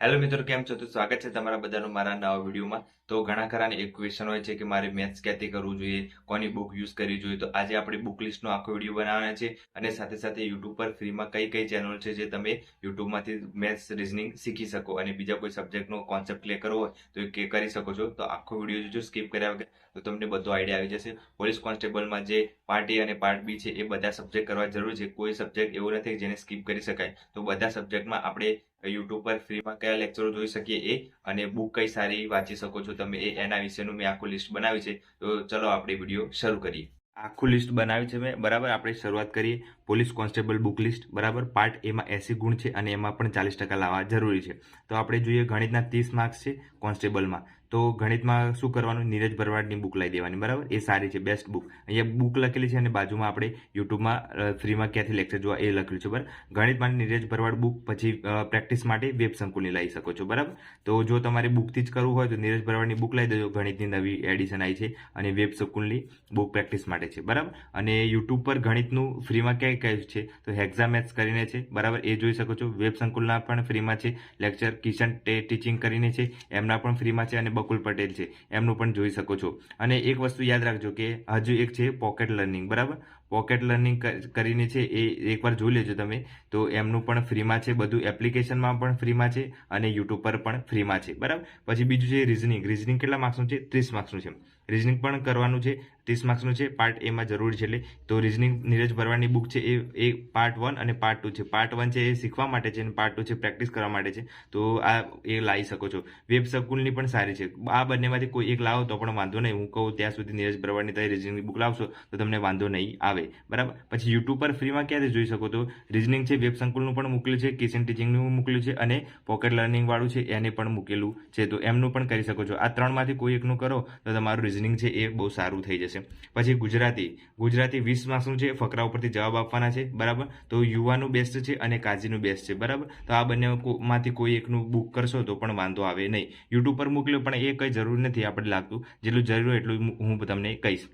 Hello મિત્રો, કેમ છો? તો સ્વાગત છે તમારા બધાનું મારા નવા વિડીયોમાં. તો ઘણા ખરાને એક ક્વેશ્ચન હોય છે કે મારે મેથ્સ ક્યાંથી કરવું જોઈએ, કોની બુક યુઝ કરવી જોઈએ. તો આજે આપણે બુક લિસ્ટનો આખો વિડીયો બનાવવાના છે અને સાથે સાથે યુટ્યુબ પર ફ્રીમાં કઈ કઈ ચેનલ છે જે તમે યુટ્યુબમાંથી મેથ્સ રીઝનિંગ શીખી શકો અને બીજા કોઈ સબ્જેક્ટનો કોન્સેપ્ટ ક્લિયર કરવો હોય તો એ કરી શકો છો. તો આખો વિડીયો જો સ્કીપ કર્યા વગર તો તમને બધો આઈડિયા આવી જશે. પોલીસ કોન્સ્ટેબલમાં જે પાર્ટ એ અને પાર્ટ બી છે એ બધા સબ્જેક્ટ કરવા જરૂરી છે. કોઈ સબ્જેક્ટ એવો નથી જેને સ્કીપ કરી શકાય. તો બધા સબ્જેક્ટમાં આપણે યુટ્યુબ પર ફ્રીમાં કયા લેક્ચરો જોઈ શકીએ એ અને બુક કઈ સારી વાંચી શકો છો તમે એના વિશેનું મેં આખું લિસ્ટ બનાવી છે. તો ચલો આપણે વિડીયો શરૂ કરીએ. આખું લિસ્ટ બનાવ્યું છે મેં, બરાબર. આપણે શરૂઆત કરીએ. પોલીસ કોન્સ્ટેબલ બુક લિસ્ટ, બરાબર. પાર્ટ એમાં 80 ગુણ છે અને એમાં પણ 40% લાવવા જરૂરી છે. તો આપણે જોઈએ ગણિતના 30 માર્ક્સ છે કોન્સ્ટેબલમાં. તો ગણિતમાં શું કરવાનું, નીરજ ભરવાડની બુક લઈ દેવાની, બરાબર. એ સારી છે, બેસ્ટ બુક. અહીંયા બુક લખેલી છે અને બાજુમાં આપણે યુટ્યુબમાં ફ્રીમાં ક્યાંથી લેક્ચર જોવા એ લખેલું છે, બરાબર. ગણિત માટે નીરજ ભરવાડ બુક, પછી પ્રેક્ટિસ માટે વેબ સંકુલની લઈ શકો છો, બરાબર. તો જો તમારે બુકથી જ કરવું હોય તો નીરજ ભરવાડની બુક લઈ દેજો, ગણિતની નવી એડિશન આવી છે અને વેબ સંકુલની બુક પ્રેક્ટિસ માટે છે, બરાબર. અને યુટ્યુબ પર ગણિતનું ફ્રીમાં ક્યાંય કહ્યું છે તો હેક્ઝા મેથ્સ કરીને છે, બરાબર. એ જોઈ શકો છો. વેબ સંકુલના પણ ફ્રીમાં છે લેક્ચર. કિશન ટીચિંગ કરીને છે, એમના પણ ફ્રીમાં છે. અને બકુલ પટેલ છે, એમનું પણ જોઈ શકો છો. અને એક વસ્તુ યાદ રાખજો કે હજુ એક છે પોકેટ લર્નિંગ, બરાબર. પોકેટ લર્નિંગ કરીને છે એ એકવાર જોઈ લેજો તમે. તો એમનું પણ ફ્રીમાં છે, બધું એપ્લિકેશનમાં પણ ફ્રીમાં છે અને યુટ્યુબ પર પણ ફ્રીમાં છે, બરાબર. પછી બીજું છે રિઝનિંગ. રિઝનિંગ કેટલા માર્ક્સનું છે? 30 માર્ક્સનું છે. રિઝનિંગ પણ કરવાનું છે, 30 માર્ક્સનું છે. પાર્ટ એમાં જરૂરી છે એટલે. તો રિઝનિંગ નીરજ ભરવાડની બુક છે એ પાર્ટ 1 અને પાર્ટ 2 છે. પાર્ટ 1 છે એ શીખવા માટે છે અને પાર્ટ 2 છે પ્રેક્ટિસ કરવા માટે છે. તો આ એ લાવી શકો છો. વેબ સંકુલની પણ સારી છે. આ બંનેમાંથી કોઈ એક લાવો તો પણ વાંધો નહીં. હું કહું ત્યાં સુધી નીરજ ભરવાડની તમે રિઝનિંગની બુક લાવશો તો તમને વાંધો નહીં આવે, બરાબર. પછી યુટ્યુબ પર ફ્રીમાં ક્યાંથી જોઈ શકો તો રિઝનિંગ છે, વેબ સંકુલનું પણ મૂકેલું છે, કિશન ટીચિંગનું મૂકેલું છે અને પોકેટ લર્નિંગ વાળું છે એને પણ મૂકેલું છે. તો એમનું પણ કરી શકો છો. આ ત્રણમાંથી કોઈ એકનું કરો તો તમારું રિઝનિંગ છે એ બહુ સારું થઈ જશે. પછી ગુજરાતી. ગુજરાતી 20 માર્ક્સનું છે, ફકરા ઉપરથી જવાબ આપવાના છે, બરાબર. તો યુવાનું બેસ્ટ છે અને કાજીનું બેસ્ટ છે, બરાબર. તો આ બંનેમાંથી કોઈ એકનું બુક કરશો તો પણ વાંધો આવે નહીં. યુટ્યુબ પર મોકલ્યું પણ એ કંઈ જરૂર નથી આપણે લાગતું. જેટલું જરૂર હોય એટલું હું તમને કહીશ.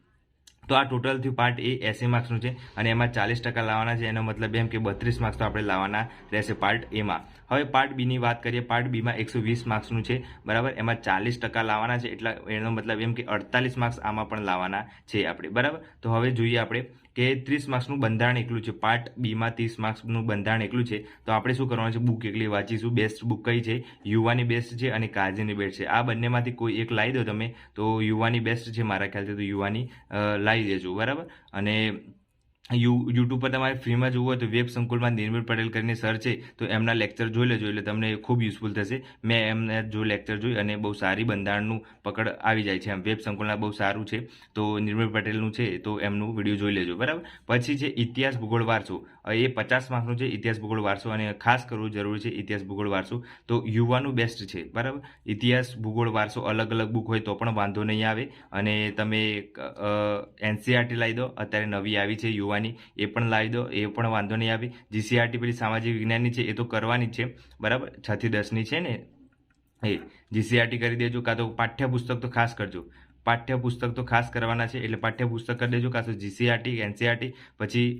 તો આ ટોટલ થયું પાર્ટ એ 80 માર્ક્સનું છે અને એમાં 40% લાવવાના છે. એનો મતલબ એમ કે 32 માર્ક્સ તો આપણે લાવવાના રહેશે પાર્ટ એમાં. હવે પાર્ટ બીની વાત કરીએ. પાર્ટ બીમાં 120 માર્ક્સનું છે, બરાબર. એમાં 40% લાવવાના છે. એટલે એનો મતલબ એમ કે 48 માર્ક્સ આમાં પણ લાવવાના છે આપણે, બરાબર. તો હવે જોઈએ આપણે કે 30 માર્ક્સનું બંધારણ એકલું છે. પાર્ટ બીમાં 30 માર્ક્સનું બંધારણ એકલું છે. તો આપણે શું કરવાનું છે, બુક એકલી વાંચીશું. બેસ્ટ બુક કઈ છે? યુવાની બેસ્ટ છે અને કાજીની બેસ્ટ છે. આ બંનેમાંથી કોઈ એક લાવી દો તમે તો યુવાની બેસ્ટ છે મારા ખ્યાલથી. તો યુવાની લાવી દેજો, બરાબર. અને યુટ્યુબ પર તમારે ફ્રીમાં જોવું હોય તો વેબ સંકુલમાં નિર્મલ પટેલ કરીને સર છે તો એમના લેક્ચર જોઈ લેજો, એટલે તમને ખૂબ યુઝફુલ થશે. મેં એમને જો લેક્ચર જોઈ અને બહુ સારી બંધારણનું પકડ આવી જાય છે. એમ વેબ સંકુલના બહુ સારું છે. તો નિર્મલ પટેલનું છે તો એમનું વિડીયો જોઈ લેજો, બરાબર. પછી છે ઇતિહાસ ભૂગોળ વારસો. એ 50 માર્ક્સનું છે, ઇતિહાસ ભૂગોળ વારસો. અને ખાસ કરવું જરૂરી છે ઇતિહાસ ભૂગોળ વારસો. તો યુવાનું બેસ્ટ છે, બરાબર. ઇતિહાસ ભૂગોળ વારસો અલગ અલગ બુક હોય તો પણ વાંધો નહીં આવે. અને તમે એનસીઆરટી લાવી દો, અત્યારે નવી આવી છે યુવાની, એ પણ લાવી દો, એ પણ વાંધો નહીં આવે. જીસીઆરટી પેલી સામાજિક વિજ્ઞાનની છે એ તો કરવાની જ છે, બરાબર. 6 થી 10ની છે ને એ જીસીઆરટી કરી દેજો. કાં તો પાઠ્યપુસ્તક તો ખાસ કરજો. પાઠ્યપુસ્તક તો ખાસ કરવાના છે એટલે પાઠ્યપુસ્તક કરી દેજો. કાં તો જીસીઆરટી, એનસીઆરટી. પછી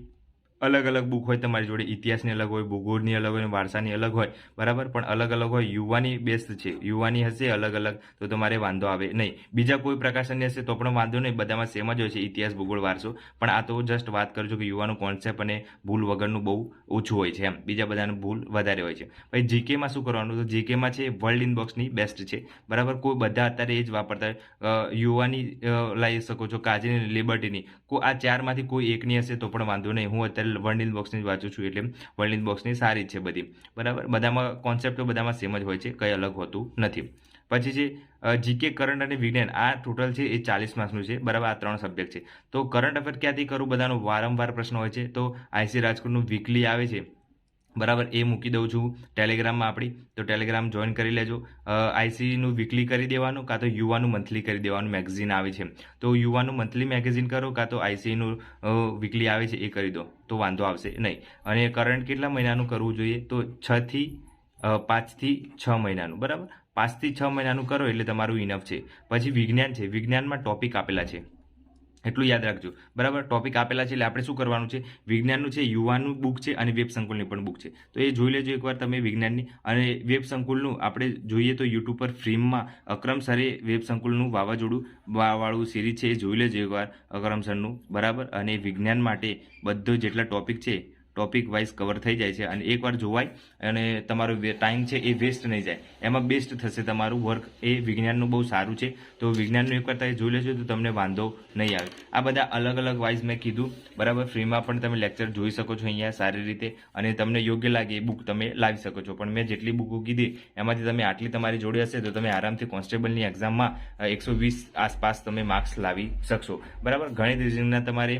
અલગ અલગ બુક હોય તમારી જોડે, ઇતિહાસની અલગ હોય, ભૂગોળની અલગ હોય, વારસાની અલગ હોય, બરાબર. પણ અલગ અલગ હોય. યુવાની બેસ્ટ છે. યુવાની હશે અલગ અલગ તો તમારે વાંધો આવે નહીં. બીજા કોઈ પ્રકાશનની હશે તો પણ વાંધો નહીં, બધામાં સેમ જ હોય છે ઇતિહાસ ભૂગોળ વારસો. પણ આ તો જસ્ટ વાત કરજો કે યુવાનો કોન્સેપ્ટ અને ભૂલ વગરનું બહુ ઓછું હોય છે એમ. બીજા બધાનું ભૂલ વધારે હોય છે. પછી જીકેમાં શું કરવાનું? તો જીકેમાં છે વર્લ્ડ ઇનબોક્સની બેસ્ટ છે, બરાબર. કોઈ બધા અત્યારે એ જ વાપરતા હોય. યુવાની લઈ શકો છો, કાજીની, લિબર્ટીની. આ ચારમાંથી કોઈ એકની હશે તો પણ વાંધો નહીં. હું અત્યારે વર્લ્ડ ઇનબોક્સની જ વાંચું છું એટલે વર્લ્ડ ઇનબોક્સની સારી જ છે બધી, બરાબર. બધામાં કોન્સેપ્ટ તો બધામાં સેમ જ હોય છે, કંઈ અલગ હોતું નથી. પછી છે જીકે, કરંટ અને વિજ્ઞાન. આ ટોટલ છે એ 40 માર્ક્સનું છે, બરાબર. આ 3 સબ્જેક્ટ છે. તો કરંટ અફેર ક્યાંથી કરું? બધાનો વારંવાર પ્રશ્ન હોય છે. તો આઈસી રાજકોટનું વીકલી આવે છે, બરાબર. એ મૂકી દઉં છું ટેલિગ્રામમાં આપણી. તો ટેલિગ્રામ જોઈન કરી લેજો. આઈસીનું વીકલી કરી દેવાનું, કાં તો યુવાનું મંથલી કરી દેવાનું. મેગઝીન આવે છે તો યુવાનું મંથલી મેગેઝિન કરો, કાં તો આઈસીનું વીકલી આવે છે એ કરી દો તો વાંધો આવશે નહીં. અને કરંટ કેટલા મહિનાનું કરવું જોઈએ? તો 5 થી 6 મહિનાનું, બરાબર. 5 થી 6 મહિનાનું કરો એટલે તમારું ઇનફ છે. પછી વિજ્ઞાન છે. વિજ્ઞાનમાં ટોપિક આપેલા છે, એટલું યાદ રાખજો બરાબર. ટોપિક આપેલા છે એટલે આપણે શું કરવાનું છે, વિજ્ઞાનનું છે, યુવાનું બુક છે અને વેબ સંકુલની પણ બુક છે. તો એ જોઈ લેજો એકવાર તમે વિજ્ઞાનની. અને વેબ સંકુલનું આપણે જોઈએ તો યુટ્યુબ પર ફ્રીમાં અકરમ સરે વેબ સંકુલનું વાવાઝોડું વાળું સિરીઝ છે, એ જોઈ લેજો એકવાર અકરમ સરનું બરાબર. અને વિજ્ઞાન માટે બધો જેટલા ટોપિક છે ટોપિક વાઇઝ કવર થઈ જાય છે અને એકવાર જોવાય અને તમારો ટાઈમ છે એ વેસ્ટ નહીં જાય. એમાં બેસ્ટ થશે તમારું વર્ક. એ વિજ્ઞાનનું બહુ સારું છે. તો વિજ્ઞાનનું એકવાર તમે જોઈ લેજો તો તમને વાંધો નહીં આવે. આ બધા અલગ અલગ વાઇઝ મેં કીધું બરાબર. ફ્રીમાં પણ તમે લેક્ચર જોઈ શકો છો અહીંયા સારી રીતે, અને તમને યોગ્ય લાગે એ બુક તમે લાવી શકો છો. પણ મેં જેટલી બુકો કીધી એમાંથી તમે આટલી તમારી જોડે હશે તો તમે આરામથી કોન્સ્ટેબલની એક્ઝામમાં 120 આસપાસ તમે માર્ક્સ લાવી શકશો બરાબર. ગણિત રીઝનિંગના તમારે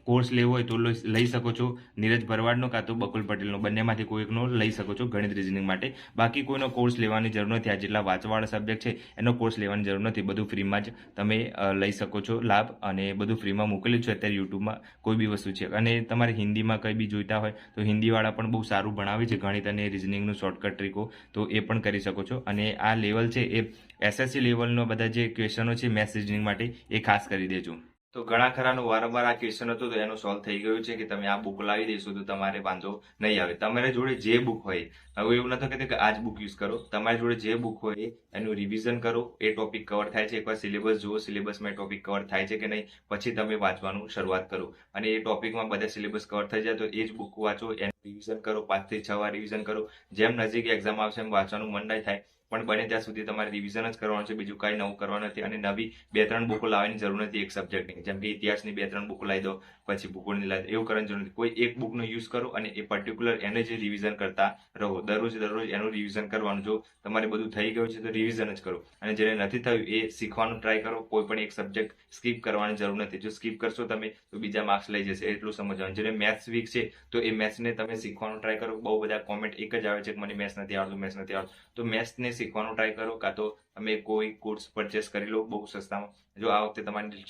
કોર્સ લેવો હોય તો લઈ શકો છો. નીરજ ભરવાડનો કાં તો બકુલ પટેલનો, બંનેમાંથી કોઈ એકનો લઈ શકો છો ગણિત રીઝનિંગ માટે. બાકી કોઈનો કોર્સ લેવાની જરૂર નથી. આ જેટલા વાંચવાવાળા સબ્જેક્ટ છે એનો કોર્સ લેવાની જરૂર નથી. બધું ફ્રીમાં જ તમે લઈ શકો છો લાભ, અને બધું ફ્રીમાં મોકલ્યું છે અત્યારે યુટ્યુબમાં કોઈ બી વસ્તુ છે. અને તમારે હિન્દીમાં કંઈ બી જોઈતા હોય તો હિન્દીવાળા પણ બહુ સારું ભણાવે છે ગણિત અને રીઝનિંગનું શોર્ટકટ ટ્રીકો, તો એ પણ કરી શકો છો. અને આ લેવલ છે એ SSC લેવલનો બધા જે ક્વેશ્ચનો છે મેથ્સ રીઝનિંગ માટે એ ખાસ કરી દેજો. તો ઘણા ખરાનું વારંવાર આ ક્વેશ્ચન હતું તો એનું સોલ્વ થઈ ગયું છે કે તમે આ બુક લાવી દઈશો તો તમારે વાંધો નહીં આવે. તમારી જોડે જે બુક હોય, હવે એવું નથી કહેતું કે આ જ બુક યુઝ કરો. તમારી જોડે જે બુક હોય એનું રિવિઝન કરો. એ ટોપિક કવર થાય છે એકવાર સિલેબસ જુઓ, સિલેબસમાં ટોપિક કવર થાય છે કે નહીં, પછી તમે વાંચવાનું શરૂઆત કરો. અને એ ટોપિકમાં બધા સિલેબસ કવર થઈ જાય તો એ જ બુક વાંચો, એનું રિવિઝન કરો. 5 થી 6 વાર રિવિઝન કરો. જેમ નજીક એક્ઝામ આવશે એમ વાંચવાનું મન નહીં થાય, પણ બને ત્યાં સુધી તમારે રિવિઝન જ કરવાનું છે. બીજું કાંઈ નવું કરવાનું નથી. અને નવી 2-3 બુકો લાવવાની જરૂર નથી એક સબ્જેક્ટની. જેમ કે ઇતિહાસની 2-3 બુકો લાવી દો, પછી ભૂગોળની લાવી દો, એવું કરવાની જરૂર નથી. કોઈ એક બુકનો યુઝ કરો અને એ પર્ટિક્યુલર એને જ રિવિઝન કરતા રહો. દરરોજ એનું રિવિઝન કરવાનું. જો તમારે બધું થઈ ગયું છે તો રિવિઝન જ કરો. અને જેને નથી થયું એ શીખવાનું ટ્રાય કરો. કોઈ પણ એક સબ્જેક્ટ સ્કીપ કરવાની જરૂર નથી. જો સ્કીપ કરશો તમે તો બીજા માર્ક્સ લઈ જશે, એટલું સમજવાનું. જેને મેથ્સ વીક છે તો એ મેથ્સને તમે શીખવાનું ટ્રાય કરો. બહુ બધા કોમેન્ટ એક જ આવે છે કે મને મેથ્સ નથી આવડતું, મેથ્સ નથી આવડતું. તો મેથ્સને શીખવાનું ટ્રાય કરો, કાં તો તમે કોઈ કોર્સ પરચેસ કરી લો બહુ સસ્તામાં. જો આ વખતે તમારી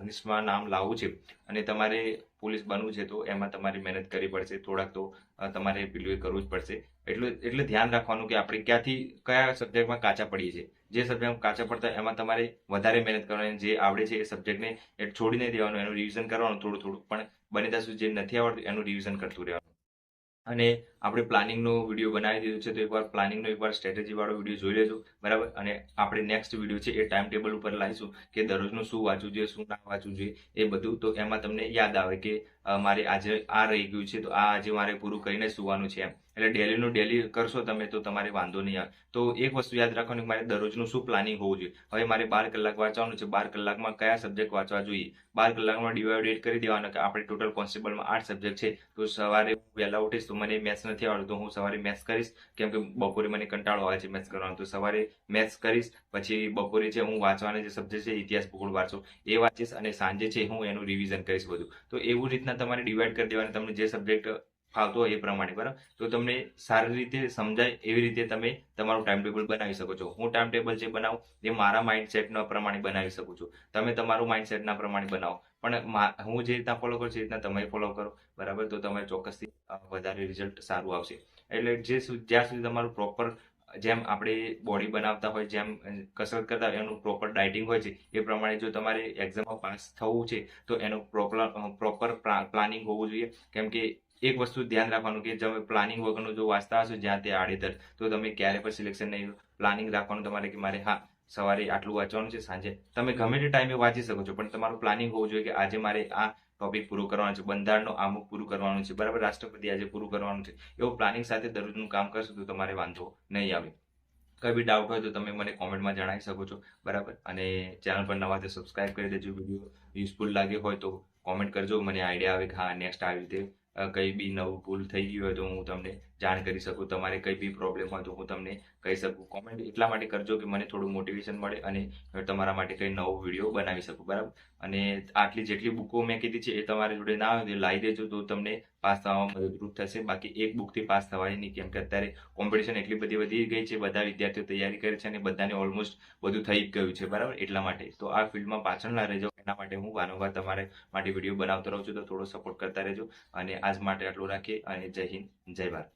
લિસ્ટમાં નામ લાવવું છે અને તમારે પોલીસ બનવું છે તો એમાં તમારે મહેનત કરવી પડશે. થોડાક તો તમારે પેલું કરવું જ પડશે. એટલે ધ્યાન રાખવાનું કે આપણે કયા સબ્જેક્ટમાં કાચા પડીએ છીએ. જે સબ્જેક્ટમાં કાચા પડતા એમાં તમારે વધારે મહેનત કરવાની. જે આવડે છે એ સબ્જેક્ટને છોડી નહીં દેવાનું, એનું રિવિઝન કરવાનું થોડું. પણ બને ત્યાં સુધી જે નથી આવડતું એનું રિવિઝન કરતું રહેવાનું. અને આપણે પ્લાનિંગનો વિડીયો બનાવી દીધો છે તો એકવાર પ્લાનિંગનો એકવાર સ્ટ્રેટેજી વાળો વિડીયો જોઈ લેજો બરાબર. અને આપણે નેક્સ્ટ વિડીયો છે એ ટાઈમ ટેબલ ઉપર લાવીશું કે દરરોજનું શું વાંચવું જોઈએ, શું ના વાંચવું જોઈએ એ બધું. તો એમાં તમને યાદ આવે કે મારે આજે આ રહી ગયું છે તો આ આજે મારે પૂરું કરીને સુવાનું છે એમ. એટલે ડેલીનું ડેલી કરશો તમે તો તમારે વાંધો નહીં આવે. તો એક વસ્તુ યાદ રાખવાની, મારે દરરોજનું શું પ્લાનિંગ હોવું જોઈએ. હવે મારે 12 કલાક વાંચવાનું છે, 12 કલાકમાં કયા સબ્જેક્ટ વાંચવા જોઈએ. 12 કલાકમાં ડિવાઇડેડ કરી દેવાના કે આપણે ટોટલ કોન્સ્ટેબલમાં 8 સબ્જેક્ટ છે. તો સવારે વહેલા ઉઠીશ તો મને મેથ્સ નથી આવડતું તો હું સવારે મેથ્સ કરીશ, કેમ કે બપોરે મને કંટાળો આવે છે મેથ્સ કરવાનો. તો સવારે મેથ્સ કરીશ, પછી બપોરે છે હું વાંચવાના જે સબ્જેક્ટ છે ઇતિહાસ ભૂગોળ વાંચો એ વાંચીશ, અને સાંજે છે હું એનું રિવિઝન કરીશ બધું. તો એવું રીતના તમારે ડિવાઈડ કરી દેવાના, તમને જે સબ્જેક્ટ ફાવતો હોય એ પ્રમાણે બરાબર. તો તમને સારી રીતે સમજાય એવી રીતે તમે તમારું ટાઈમ ટેબલ બનાવી શકો છો. હું ટાઈમ ટેબલ જે બનાવું એ મારા માઇન્ડસેટના પ્રમાણે બનાવી શકું છું. તમે તમારું માઇન્ડસેટના પ્રમાણે બનાવો, પણ હું જે રીતના ફોલો કરું છું એ રીતના તમે ફોલો કરો બરાબર. તો તમારે ચોક્કસથી વધારે રિઝલ્ટ સારું આવશે. એટલે જ્યાં સુધી તમારું પ્રોપર, જેમ આપણે બોડી બનાવતા હોય, જેમ કસરત કરતા હોય એનું પ્રોપર ડાયટિંગ હોય છે એ પ્રમાણે જો તમારે એક્ઝામમાં પાસ થવું છે તો એનું પ્રોપર પ્લાનિંગ હોવું જોઈએ. કેમ કે એક વસ્તુ ધ્યાન રાખવાનું કે તમે પ્લાનિંગ વગરનું જો વાંચતા હશો જ્યાં તે આડેધડ તો તમે ક્યારે પણ સિલેક્શન નહીં. પ્લાનિંગ રાખવાનું તમારે કે મારે સવારે આટલું વાંચવાનું છે, સાંજે તમે ગમે તે ટાઈમે વાંચી શકો છો, પણ તમારું પ્લાનિંગ હોવું જોઈએ કે આજે મારે આ ટોપિક પૂરું કરવાનું છે, બંધારણનો અમુક પૂરું કરવાનું છે બરાબર, રાષ્ટ્રપતિ આજે પૂરું કરવાનું છે. એવું પ્લાનિંગ સાથે દરરોજનું કામ કરશો તો તમારે વાંધો નહીં આવે. કઈ બી ડાઉટ હોય તો તમે મને કોમેન્ટમાં જણાવી શકો છો બરાબર. અને ચેનલ પર નવા તો સબસ્ક્રાઇબ કરી દેજો. વિડીયો યુઝફુલ લાગ્યો હોય તો કોમેન્ટ કરજો, મને આઈડિયા આવે કે નેક્સ્ટ આવી રીતે કંઈ બી નવું ભૂલ થઈ ગયું હોય તો હું તમને જાણ કરી શકું. તમારે કંઈ બી પ્રોબ્લેમ હોય તો હું તમને કહી શકું. કોમેન્ટ એટલા માટે કરજો કે મને થોડું મોટિવેશન મળે અને તમારા માટે કંઈ નવો વિડીયો બનાવી શકું બરાબર. અને આટલી જેટલી બુકો મેં કીધી છે એ તમારી જોડે ના હોય તો લાવી દેજો તો તમને પાસ થવામાં મદદરૂપ થશે. બાકી એક બુકથી પાસ થવાય નહીં, કેમ કે અત્યારે કોમ્પિટિશન એટલી બધી વધી ગઈ છે, બધા વિદ્યાર્થીઓ તૈયારી કરે છે અને બધાને ઓલમોસ્ટ બધું થઈ ગયું છે બરાબર. એટલા માટે તો આ ફિલ્ડમાં પાછળ ના રહેજો. એના માટે હું વારંવાર તમારે માટે વિડીયો બનાવતો રહું છું, તો થોડો સપોર્ટ કરતા રહેજો. અને આજ માટે આટલું રાખીએ અને જય હિન્દ, જય ભારત.